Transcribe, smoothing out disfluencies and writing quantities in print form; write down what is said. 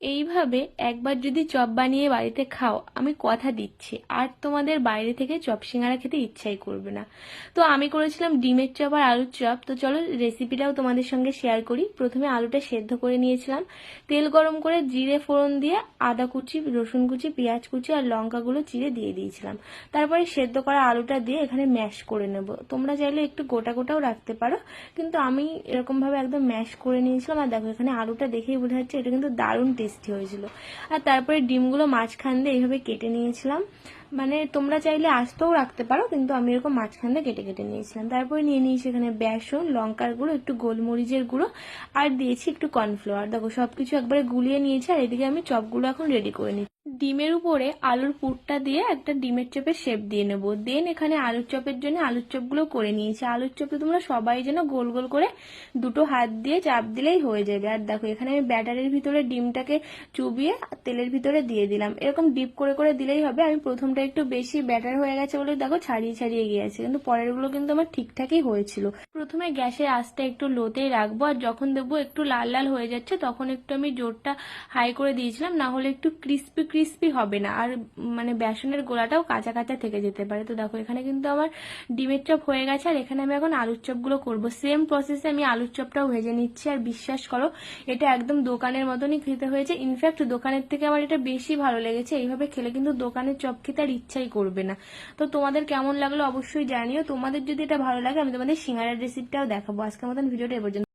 এইভাবে একবার যদি চপ বানিয়ে বাড়িতে খাও, আমি কথা দিচ্ছি আর তোমাদের বাইরে থেকে চপ সিঙ্গারা খেতে ইচ্ছাই করবে না। তো আমি করেছিলাম ডিমের চপ আর আলুর চপ। তো চলো রেসিপিটাও তোমাদের সঙ্গে শেয়ার করি। প্রথমে আলুটা সেদ্ধ করে নিয়েছিলাম, তেল গরম করে জিরে ফোড়ন দিয়ে আদা কুচি, রসুন কুচি, পেঁয়াজ কুচি আর লঙ্কাগুলো চিড়ে দিয়ে দিয়েছিলাম। তারপরে সেদ্ধ করা আলুটা দিয়ে এখানে ম্যাশ করে নেব। তোমরা চাইলে একটু গোটা গোটাও রাখতে পারো, কিন্তু আমি এরকমভাবে একদম ম্যাশ করে নিয়েছিলাম। আর দেখো এখানে আলুটা দেখেই বোঝা যাচ্ছে এটা কিন্তু দারুণ টেস্টি হয়েছিল। আর তারপরে ডিমগুলো মাঝখান দিয়ে এইভাবে কেটে নিয়েছিলাম। মানে তোমরা চাইলে আস্তেও রাখতে পারো, কিন্তু আমি এরকম মাঝখান দিয়ে কেটে কেটে নিয়েছিলাম। তারপরে নিয়ে নিয়েছি এখানে বেসন, লঙ্কার গুঁড়ো, একটু গোলমরিচের গুঁড়ো আর দিয়েছি একটু কর্নফ্লাওয়ার। দেখো সবকিছু একবারে গুলিয়ে নিয়েছি। আর এদিকে আমি চপগুলো এখন রেডি করে নিচ্ছি। ডিমের উপরে আলুর পুরটা দিয়ে একটা ডিমের চপের শেপ দিয়ে নেব। দেন এখানে আলুর চপের জন্য আলুর চপগুলো করে নিয়েছি। আলুর চপে তোমরা সবাই যেন গোল গোল করে দুটো হাত দিয়ে চাপ দিলেই হয়ে যাবে। আর দেখো এখানে আমি ব্যাটারের ভিতরে ডিমটাকে চুবিয়ে তেলের ভিতরে দিয়ে দিলাম। এরকম ডিপ করে করে দিলেই হবে। আমি প্রথমটা একটু বেশি ব্যাটার হয়ে গেছে বলে দেখো ছাড়িয়ে ছাড়িয়ে গিয়েছে, কিন্তু পরেরগুলো কিন্তু আমার ঠিকঠাকই হয়েছিল। প্রথমে গ্যাসের আঁচটা একটু লোতেই রাখবো, আর যখন দেখবো একটু লাল লাল হয়ে যাচ্ছে তখন একটু আমি জোরটা হাই করে দিয়েছিলাম, না হলে একটু ক্রিস্পি ক্রিস্পি হবে না, আর মানে বেসনের গোলাটাও কাঁচা কাঁচা থেকে যেতে পারে। তো দেখো এখানে কিন্তু আমার ডিমের চপ হয়ে গেছে। আর এখানে আমি এখন আলুর চপগুলো করব। সেম প্রসেসে আমি আলুর চপটাও ভেজে নিচ্ছি। আর বিশ্বাস করো এটা একদম দোকানের মতনই খেতে হয়েছে। ইনফ্যাক্ট দোকানের থেকে আমার এটা বেশি ভালো লেগেছে। এইভাবে খেলে কিন্তু দোকানের চপ খেতে আর ইচ্ছাই করবে না। তো তোমাদের কেমন লাগলো অবশ্যই জানিও। তোমাদের যদি এটা ভালো লাগে আমি তোমাদের সিঙ্গারার রেসিপিটাও দেখাবো। আজকের মতন ভিডিওটা এ পর্যন্ত।